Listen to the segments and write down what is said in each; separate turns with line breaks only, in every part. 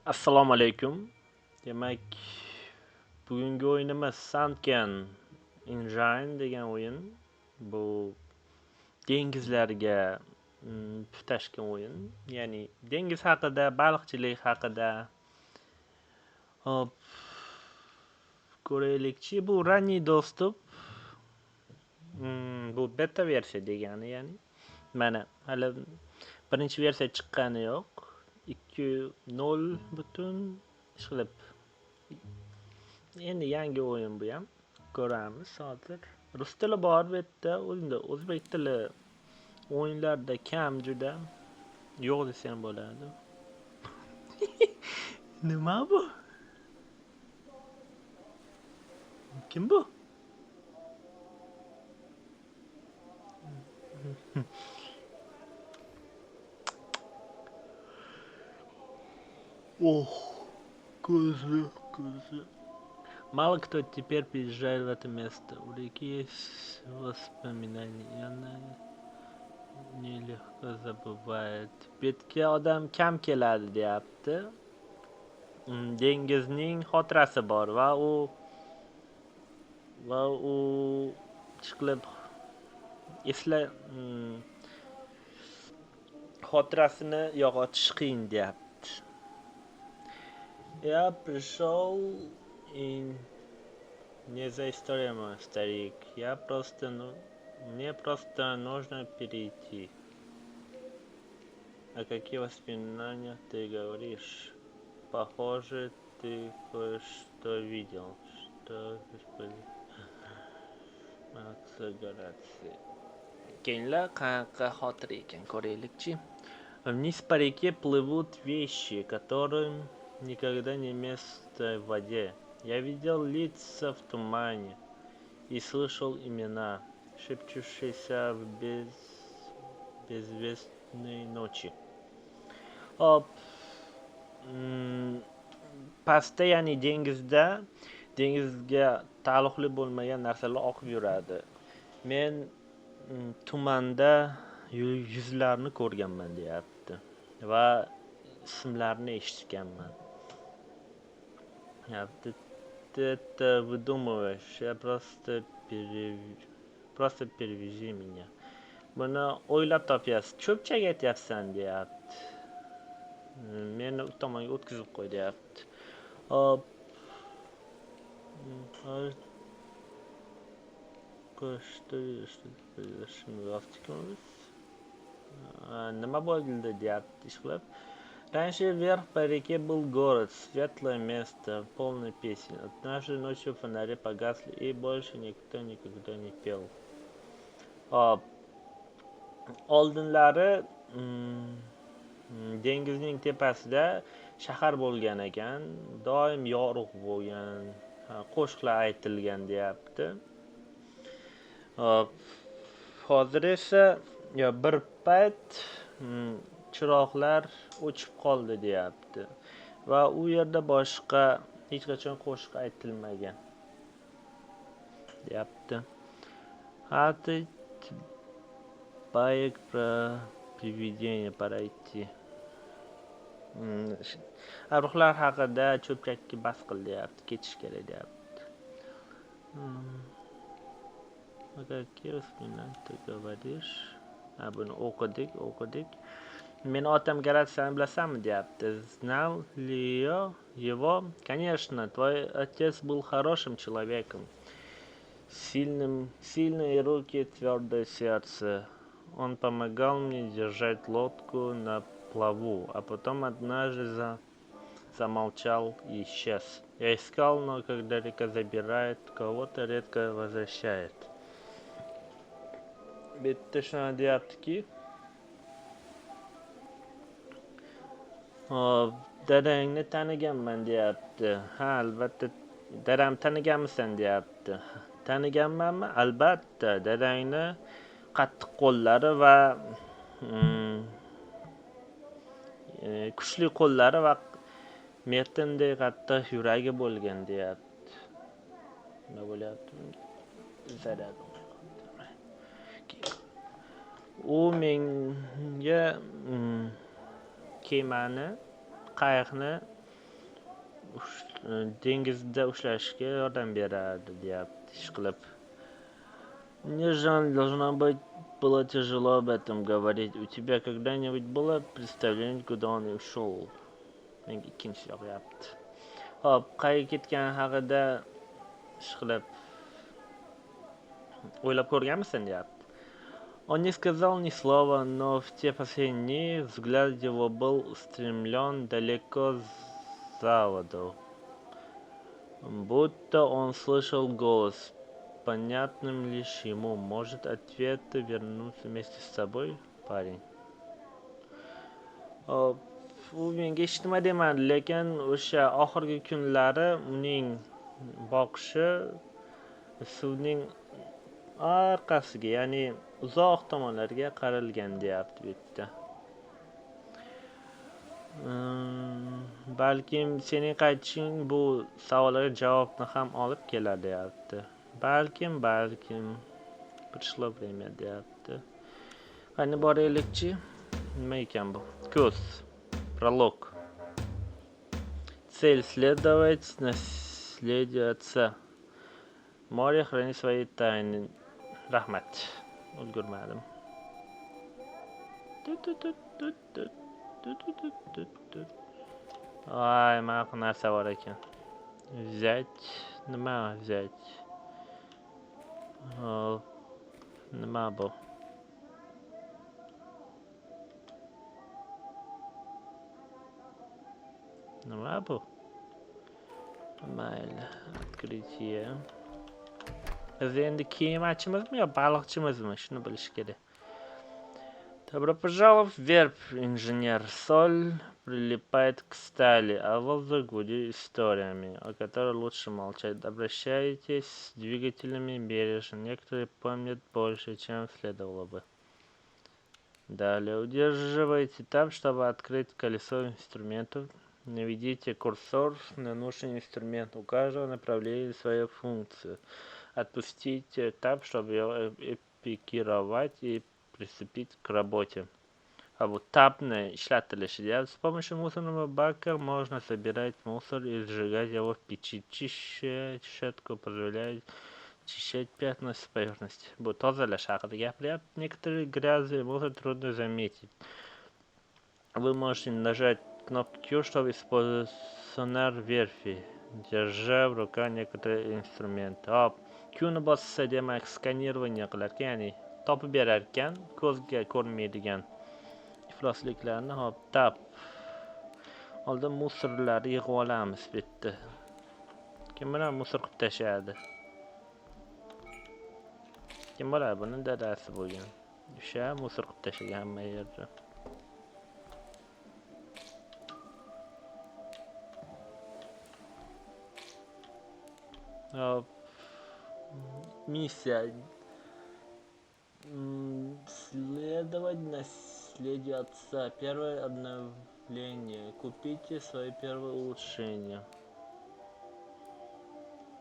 Assalomu alaykum. Demak, bugungi o'yinimiz Sunken Engine degan o'yin. Bu dengizlarga tutashgan o'yin. Ya'ni dengiz haqida, baliqchilik haqida. Hop, ko'raylikchi. Bu Runny Dostуп. Bu beta versiya degani, ya'ni. Mana hali birinchi versiya chiqqani yo'q. 2.0 butun ishqilib. Endi yangi o'yin bu ham. Ko'ramiz hozir. Rus tili bor bu yerda, o'zida o'zbek tili o'yinlarda kam juda. Yo'q desam bo'ladi. Nima bu? Kim bu? Ох, коза. Мало кто теперь приезжает в это место. У реки есть воспоминания. Она nелегко забывает. Betga odam kam keladi deyapti. Dengizning xotirasi bor va u chiqilib xotirasini yo'qotish qiyin deyapti. Я пришел и не за историю, мой старик. Мне просто нужно перейти. А какие воспоминания ты говоришь? Похоже, ты кое-что видел. Что, господи? Keyinlar qanaqa xotir ekan ko'raylikchi. Вниз по реке плывут вещи, которым никогда не место в воде. Я видел лица в тумане и слышал имена, шепчущиеся в безвестной ночи. Pastda, ya'ni dengizga taalluqli bo'lmagan narsalar oqib yuradi. Men tumanda yuzlarni ko'rganman deyapti va ismlarini eshitganman. Ты это выдумываешь, я просто перевези меня. Buni o'ylab topyapsiz, cho'pchak aytyapsan deyapti. Meni u tomonga o'tkazib qo'y deyapti. Hop. Nima bo'ldi deyapti ishqilib. Раньше вверх по реке был город, светлое место, полное песен. Однажды ночью фонари погасли, и больше никто никогда не пел. Oldinlari dengizning tepasida shahar bo'lgan ekan, doim yorug' bo'lgan, qo'shiqlar aytilgan deyapti. Hozir esa bir payt chiroqlar o'chib qoldi deyapti va u yerda boshqa hech qachon qo'shiq aytilmagan deyapti. Bayek про привидение пройти. Ruhlar haqida cho'pchakka bas qil deyapti, ketish kerak deyapti. Какие воспоминания ты говоришь? Buni o'qidik. Meni otam Garatsiyani bilasanmi deyapti. Знал ли его? Конечно, твой отец был хорошим человеком. Сильные руки, твердое сердце. Он помогал мне держать лодку на плаву, а потом однажды замолчал и исчез. Я искал, но когда река забирает, кого-то редко возвращает. Bitta shuna deyaptiki, dadangni taniganman deyapti. Ha, albatta. Dadam taniganmisan deyapti. Taniganmanmi? Albatta. Dadangni qattiq qo'llari va kuchli qo'llari va metinday qattiq yuragi bo'lgan deyapti. Nima bo'lyapti? Zaradi. U menga kemani, qayiqni dengizda ushlashga yordam beradi, deyapti ishqilib. Мне жаль, должно быть было тяжело об этом говорить. У тебя когда-нибудь было представление, куда он ушел? Menga ikkinchi yoqyapti. Hop, qayerga ketgani haqida ishqilib o'ylab ko'rganmisan, deyapti. Он не сказал ни слова, но в те последние взгляд его был устремлен далеко за воду. Будто он слышал голос, понятным лишь ему. Может, ответы вернуться вместе с собой, парень? U menga hech nima demadi, lekin o'sha oxirgi kunlari uning boqishi suvning orqasiga, ya'ni uzoq tomonlarga qaralgan, deyapti bu yerda. Balkim sening qaytishing bu savollarga javobni ham olib kelar, deyapti. Balkim пришло время, deyapti. Qani boraylikchi. Nima ekan bu? Ko'z. Prolog. Цель следовать наследию отца. Море хранит свои тайны. Rahmat. Ulgurmadim. Ay, mana bu narsa bor ekan. Взять. Nima взять? Nima bu? Nima bu? Mayli, открытие. Biz endi kemachimizmi yo baliqchimizmi? Shuni bilish kerak. Добро пожаловать в верб, инженер. Соль прилипает к стали, а воздух гудит историями, о которых лучше молчать. Обращайтесь с двигателями бережно. Некоторые помнят больше, чем следовало бы. Далее удерживайте Tab, чтобы открыть колесо инструментов. Наведите курсор на нужный инструмент. У каждого направления своя функция. Отпустите Tab, чтобы его эпикировать и приступить к работе. А вот табны ishlatilishi. С помощью мусорного бака можно собирать мусор и сжигать его в печи. Щетку позволяет очищать пятна с поверхности. Bu tozalash haqida gapiryapti. Некоторые грязь и мусор трудно заметить. Вы можете нажать кнопку Q, чтобы использовать сонар верфи, держа в руках некоторые инструменты. Q'ni bossa demak skanирование qilar ekan, ya'ni topib berar ekan ko'zga ko'rinmaydigan iflosliklarni. Hop, Tab. Oldin musorlarni yig'ib olamiz bu yerda. Kim bilan musor qilib tashadi? Kim bo'ladi? Buni dadasi bo'lgan. O'sha musor qilib tashlagan hamma yerda. Миссия. Следовать наследию отца. Первое обновление. Купите свои первые улучшения.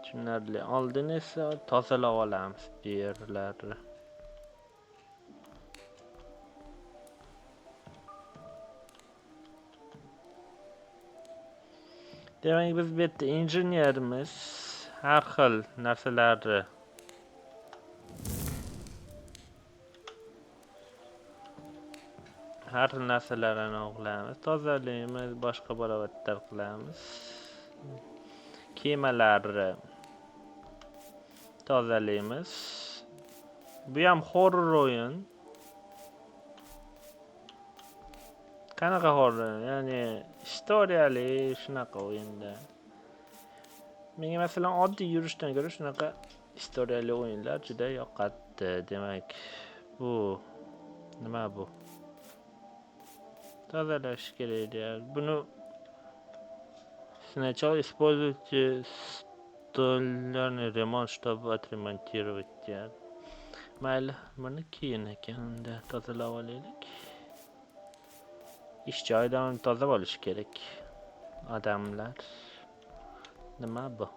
Tushunarli. Oldin esa tozalab olamiz bu yerlarni. Demak, biz bu yerda injenerimiz. Har xil narsalarni o'g'irlaymiz, tozalaymiz, boshqa barobatlar qilamiz. Kemalarni tozalaymiz. Bu ham horror o'yin. Qanaqa horror? Ya'ni istoriyali shunaqa o'yinda. Menga masalan oddiy yurishdan ko'ra shunaqa istoriyali o'yinlar juda yoqadi. Demak, bu nima bu? Tozalash kerak deyapti. Buni сначала используйте столярный ремонт, чтобы отремонтировать deyapti. Mayli, buni keyin ekanda tozalab olaylik. Ish joyidan toza bo'lishi kerak. Odamlar. Nima bu?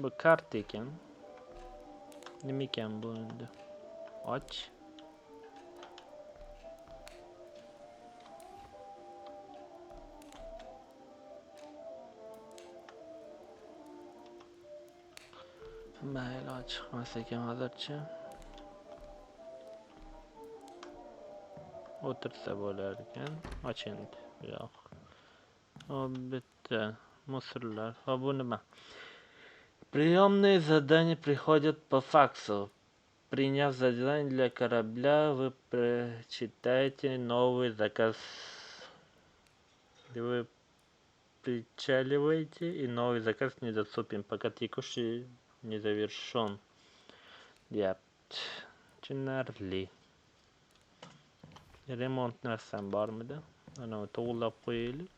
Bu kart ekan. Nima ekan bu endi? Och. mayli, chiqmas ekan hozircha. O'tirsa bo'lar ekan. Och endi. Yo'q. Hop, bitta musorlar. Ha, bu nima? Приемные задания приходят по факсу. Приняв задание для корабля, вы прочитаете новый заказ. Вы причаливаете, и новый заказ недоступен, пока текущий не завершен. Tushunarli. Remont narsam bormidi? Ana to'g'rilab qo'yaylik.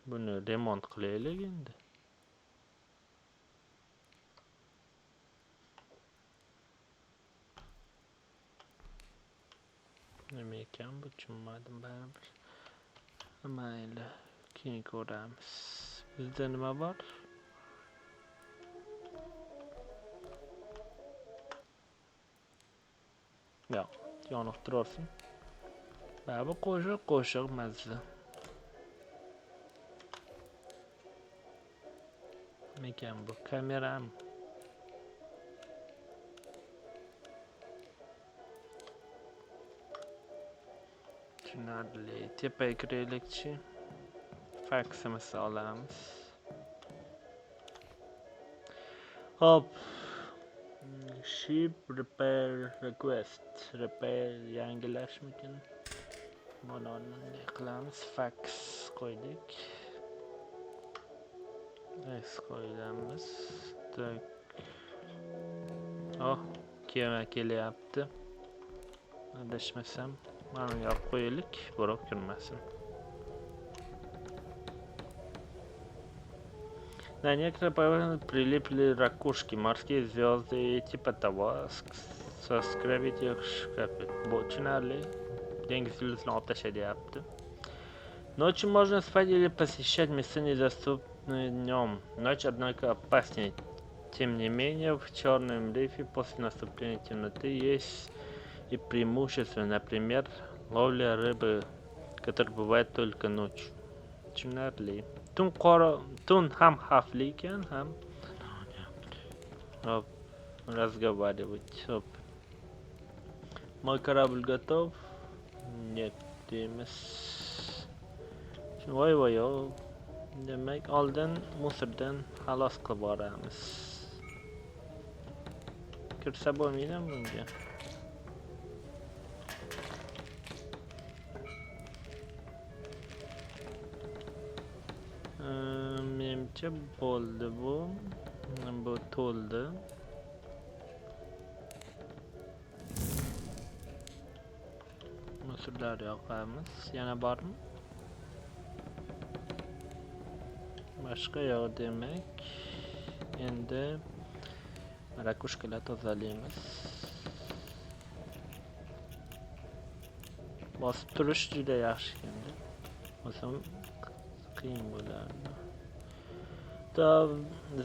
Buni remont qilaylik endi. Nima ekan bu, tushunmadim baribir. Mayli, keyin ko'ramiz. Bizda nima bor? Yo'q, yoniq tursin. Bu qo'shiq mazza. Nima ekan bu? Kameram. Tushunarli. Tepaga kiraylikchi. Faksimizni olamiz. Hop. Ship repair request. Repair yangilashmikin? Buni qilamiz. Fax qo'ydik. Qo'yamiz. Tak. Oh, kema kelyapti. Adashmasam, mana yo'q qo'yaylik, biroq kirmasin. На некоторые поверхности прилипли ракушки, морские звезды и типа того. Соскребить их в шкафе. Tushunarli. Dengiz yulduzini otashyapti. Ночью можно спать или посещать места, недоступные днем. Ночь, однако, опаснее. Тем не менее, в черном рифе после наступления темноты есть и преимущества, например, ловля рыбы, которая бывает только ночью. Tushunarli. Tun ham xavfli ekan, ham. Hop, разговаривать. Hop. Мой корабль готов? Нет, deymiz. Voy, demak, oldin musordan xalos qilib boramiz. Kirsa bo'lmaydimi bunga? Menimcha bo'ldi bu. Bu to'ldi. Musorlar yoqamiz. Yana bormi? Boshqa yo'q demak. Endi rakushkalar tozalaymiz. Bosib turish juda yaxshi endi. O'zim qiyin bo'lardi.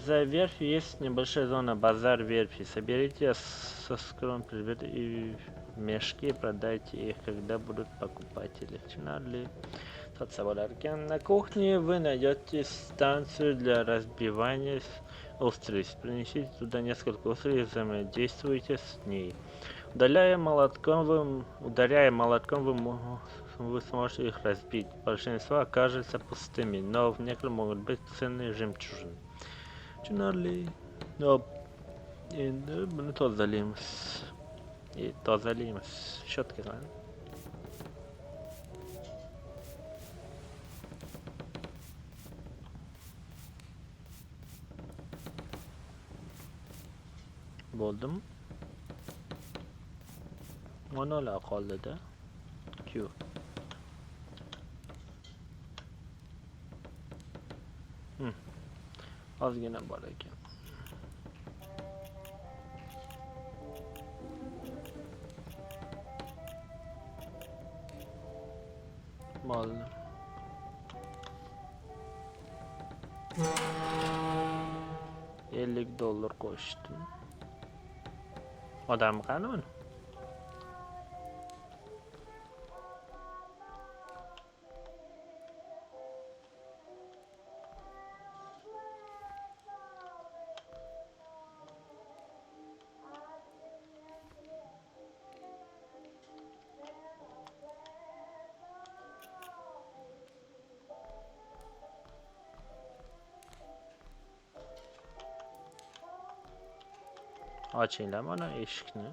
За верфью есть небольшая зона, базар верфи. Соберите со скром предметы и в мешки и продайте их, когда будут покупатели. Tushunarli. Sotsa bo'lar ekan. На кухне вы найдете станцию для разбивания устриц. Принесите туда несколько устриц и взаимодействуйте с ней. Ударяя молотком, вы сможете их разбить. Большинство окажется пустыми, но в некоторых могут быть ценные жемчужины. Tushunarli. Hop. Endi buni tozalaymiz. Щетка bilan. Bo'ldimi? Monolar qoldi-da. Q. Ozgina bor ekan. Bo'ldi. $50 qo'shdim. Odam qani uni? Ochinglar mana eshikni.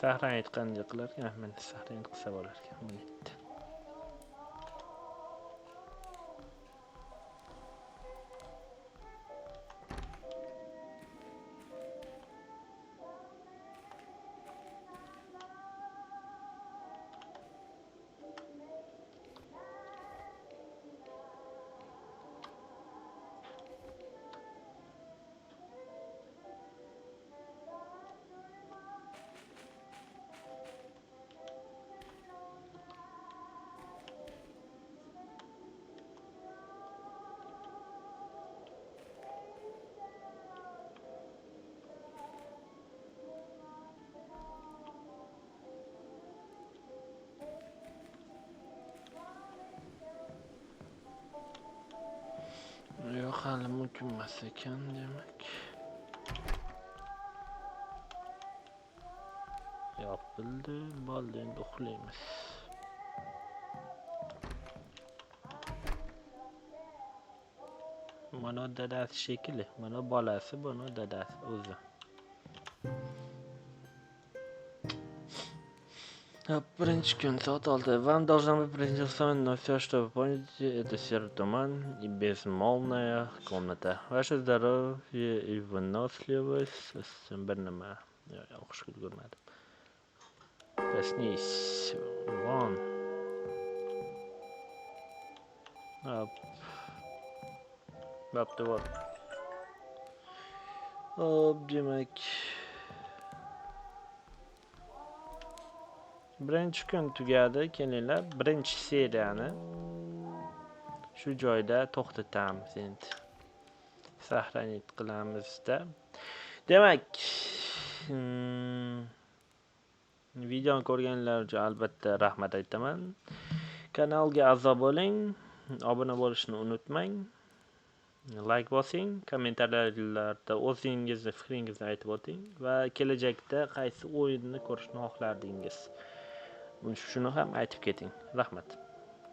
Sahrangiz qanday qilarkan? Men sahrangiz qilsa bo'larkan. Bu yerda. Yo'q, hali mumkin emas ekan, demak. Yopildi, bo'ldi, endi uxlaymiz. Mana dadasi shekilli, mana bolasi, buni dadasi o'zi. Birinchi kun soat 6. Вам должна быть предоставлена на все, что вы помните. Это серый туман и безмолвная комната. Ваше здоровье и выносливость. Bir nima. O'qishga ulgurmadim. Проснись. Вон. Hop. Bo'pti, bor. Hop, demak. Birinchi kun tugadi. Kelinglar, birinchi seriyani shu joyda to'xtatamiz endi. Sahranit qilamizda. Demak, videoni ko'rganlar uchun albatta rahmat aytaman. Kanalga a'zo bo'ling, obuna bo'lishni unutmang. Like bosing, kommentariylarda o'zingizni fikringizni aytib o'ting va kelajakda qaysi o'yinni ko'rishni xohlardingiz. Shuni ham aytib keting. Rahmat.